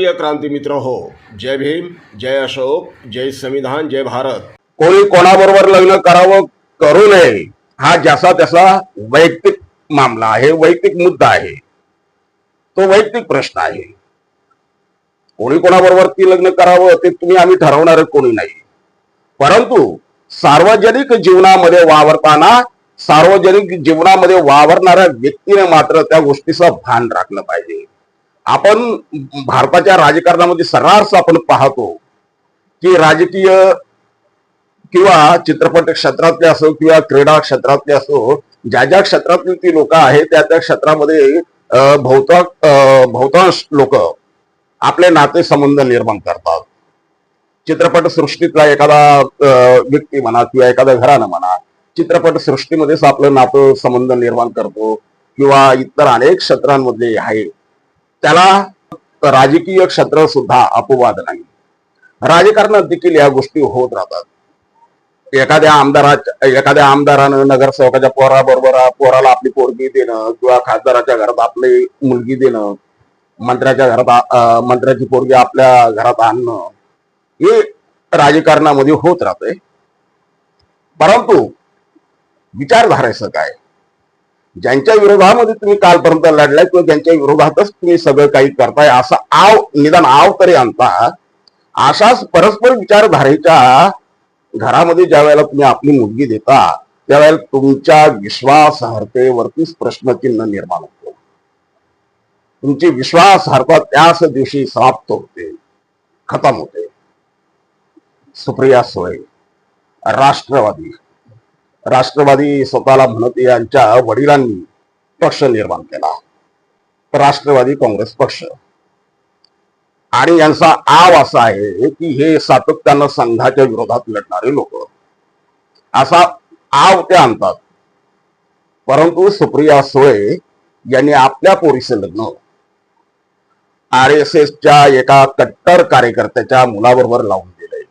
प्रिय क्रांती मित्र हो, जय भीम, जय अशोक, जय संविधान, जय भारत. कोणी कोणाबरोबर लग्न करावं करू नये हा ज्याचा त्याचा वैयक्तिक मामला आहे, वैयक्तिक मुद्दा आहे, तो वैयक्तिक प्रश्न आहे. कोणी कोणाबरोबर ती लग्न करावं ते तुम्ही आम्ही ठरवणार कोणी नाही. परंतु सार्वजनिक जीवनामध्ये वावरताना सार्वजनिक जीवनामध्ये वावरणाऱ्या व्यक्तीने मात्र त्या गोष्टीचं भान राखलं पाहिजे. आपण भारताच्या राजकारणामध्ये सर्रास आपण पाहतो की राजकीय किंवा चित्रपट क्षेत्रातले असो किंवा क्रीडा क्षेत्रातले असो, ज्या ज्या क्षेत्रातली ती लोक आहेत त्या त्या क्षेत्रामध्ये बहुतांश लोक आपले नाते संबंध निर्माण करतात. चित्रपट सृष्टीतला एखादा व्यक्ती म्हणा किंवा एखाद्या घरानं म्हणा चित्रपट सृष्टीमध्येच आपलं नातं संबंध निर्माण करतो किंवा इतर अनेक क्षेत्रांमध्ये आहे. त्याला राजकीय क्षेत्र सुद्धा अपवाद नाही. राजकारणात देखील या गोष्टी होत राहतात. एखाद्या आमदारानं नगरसेवकाच्या पोराला आपली पोरगी देणं किंवा खासदाराच्या घरात आपली मुलगी देणं, मंत्र्याच्या घरात मंत्र्याची पोरगी आपल्या घरात आणणं हे राजकारणामध्ये होत राहते. परंतु विचारधारेचं काय? ज्यांच्या विरोधामध्ये तुम्ही कालपर्यंत लढलाय किंवा ज्यांच्या विरोधातच तुम्ही सगळं काही करताय असं निदान तरी आणता. अशाच परस्पर विचारधारेच्या घरामध्ये ज्या वेळेला तुम्ही आपली मुलगी देता त्यावेळेला तुमच्या विश्वासार्हतेवरतीच प्रश्नचिन्ह निर्माण होतो. तुमची विश्वासार्हता त्याच दिवशी समाप्त होते, खतम होते. सुप्रिया सुळे राष्ट्रवादी स्वतःला म्हणत यांच्या वडिलांनी पक्ष निर्माण केला, राष्ट्रवादी काँग्रेस पक्ष. आणि यांचा आव असा आहे की हे सातत्यानं संघाच्या विरोधात लढणारे लोक असा आव ते आणतात. परंतु सुप्रिया सुळे यांनी आपल्या पोरीचं लग्न RSSच्या एका कट्टर कार्यकर्त्याच्या मुलाबरोबर लावून दिलंय,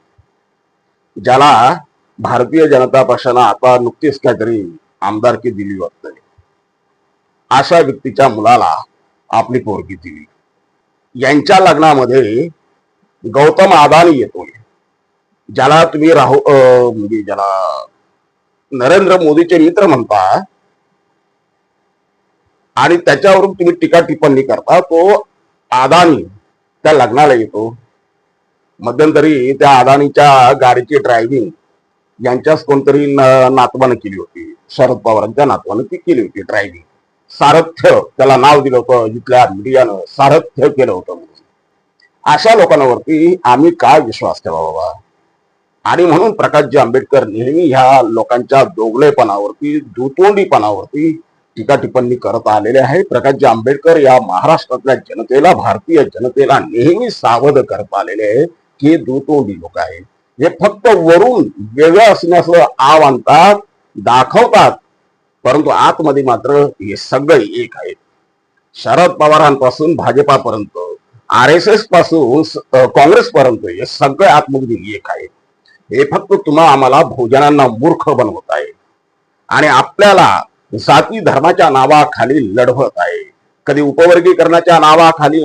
ज्याला भारतीय जनता पक्षानं आता नुकतीच काहीतरी आमदारकी दिली वाटते. अशा व्यक्तीच्या मुलाला आपली पोरगी दिली. यांच्या लग्नामध्ये गौतम अदानी येतोय, ज्याला तुम्ही म्हणजे ज्याला नरेंद्र मोदीचे मित्र म्हणता आणि त्याच्यावरून तुम्ही टीका टिप्पणी करता. तो अदानी त्या लग्नाला येतो. मध्यंतरी त्या अदानीच्या गाडीची ड्रायव्हिंग यांच्याच कोणतरी नातवानं केली होती, शरद पवारांच्या नातवानं ती केली होती ड्रायव्हिंग. सारथ्य त्याला नाव दिलं होतं, जिथल्या मीडियानं सारथ्य केलं होतं. अशा लोकांवरती आम्ही काय विश्वास ठेवा बाबा? आणि म्हणून प्रकाशजी आंबेडकर नेहमी ह्या लोकांच्या दोगलेपणावरती दुतोंडीपणावरती टीका टिप्पणी करत आलेले आहे. प्रकाशजी आंबेडकर या महाराष्ट्रातल्या जनतेला, भारतीय जनतेला नेहमी सावध करत आलेले आहे की हे दुतोंडी लोक आहेत. हे फक्त वरून वेगळं असण्याचं आव आणतात, दाखवतात, परंतु आतमध्ये मात्र हे सगळे एक आहेत. शरद पवारांपासून भाजपापर्यंत, RSS पासून काँग्रेसपर्यंत हे सगळे आतमध्ये एक आहे. हे फक्त आम्हाला भोजनांना मूर्ख बनवत आहे आणि आपल्याला जाती धर्माच्या नावाखाली लढवत आहे. कधी उपवर्गीकरणाच्या नावाखाली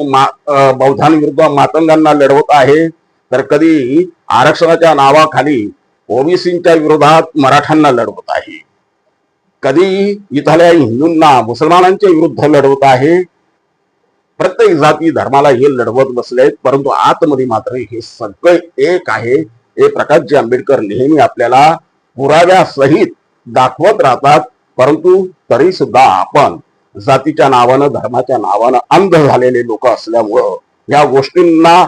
बौद्धांविरुद्ध मातंगांना लढवत आहे, तर कधी आरक्षणाच्या नावाखाली ओबीसींच्या विरोधात मराठ्यांना लढवत आहे. कधी इथल्या हिंदूंना मुसलमानांच्या विरुद्ध लढवत आहे. प्रत्येक जाती धर्माला हे लढवत बसलेत, परंतु आतमध्ये मात्र हे सगळे एक आहे. हे प्रकाशजी आंबेडकर नेहमी आपल्याला पुराव्यासहित दाखवत राहतात. परंतु तरी सुद्धा आपण जातीच्या नावानं, धर्माच्या नावानं अंध झालेले लोक असल्यामुळं या गोष्टींना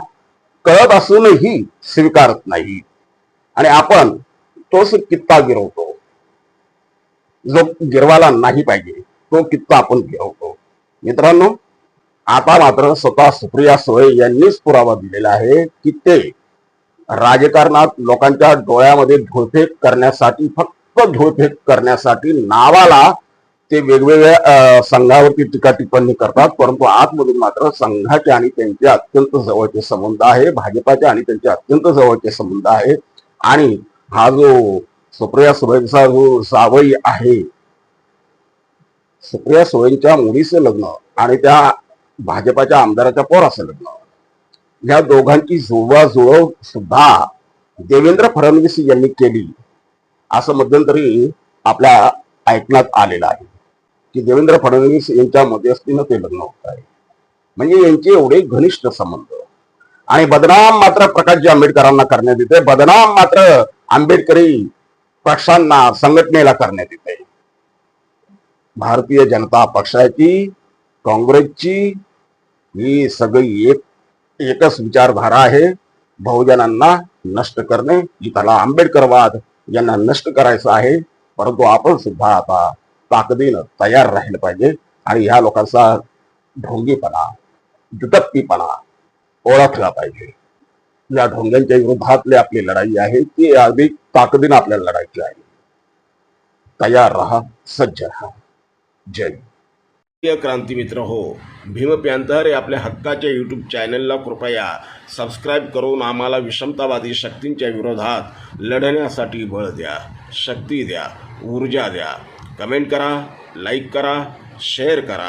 कळत असूनही स्वीकारत नाही आणि आपण तोच कित्ता गिरवतो जो गिरवायला नाही पाहिजे, तो कित्ता आपण गिरवतो. मित्रांनो, आता मात्र स्वतः सुप्रिया सुळे यांनीच पुरावा दिलेला आहे की ते राजकारणात लोकांच्या डोळ्यामध्ये धुळफेक करण्यासाठी, फक्त धुळफेक करण्यासाठी नावाला ते वेगवेगळ्या संघावरती टीका टिप्पणी करतात, परंतु आतमधून मात्र संघाचे आणि त्यांचे अत्यंत जवळचे संबंध आहे, भाजपाचे आणि त्यांचे अत्यंत जवळचे संबंध आहे. आणि हा जो सुप्रिया सुळेंचा जो जावई आहे, सुप्रिया सुळेंच्या मुलीचं लग्न आणि त्या भाजपाच्या आमदाराच्या पोराचं लग्न, या दोघांची जुळवाजुळव सुद्धा देवेंद्र फडणवीस यांनी केली असं मध्यंतरी आपल्या ऐकण्यात आलेलं आहे की देवेंद्र फडणवीस यांच्या मध्यस्थीनं ते लग्न होत आहे. म्हणजे यांचे एवढे घनिष्ठ संबंध. आणि बदनाम मात्र प्रकाशजी आंबेडकरांना करण्यात येते, बदनाम मात्र आंबेडकरी पक्षांना संघटनेला करण्यात येते. भारतीय जनता पक्षाची, काँग्रेसची ही सगळी एकच विचारधारा आहे, बहुजनांना नष्ट करणे. इथला आंबेडकरवाद यांना नष्ट करायचा आहे. परंतु आपण सुद्धा आता ताकदीनं तयार राहिलं पाहिजे आणि ह्या लोकांचा ढोंगीपणा, दुटप्पीपणा ओळखला पाहिजे. या ढोंग्यांच्या विरोधातली आपली लढाई आहे ती अधिक ताकदीनं आपल्याला लढायची आहे. तयार राहा, सज्ज राहा. जय हिंद. प्रिय क्रांतिमित्र हो, भीम पॅन्थर या आपल्या हक्काच्या यूट्यूब चॅनलला कृपया सबस्क्राईब करून आम्हाला विषमतावादी शक्तींच्या विरोधात लढण्यासाठी बळ द्या, शक्ती द्या, ऊर्जा द्या. कमेंट करा, लाईक करा, शेअर करा.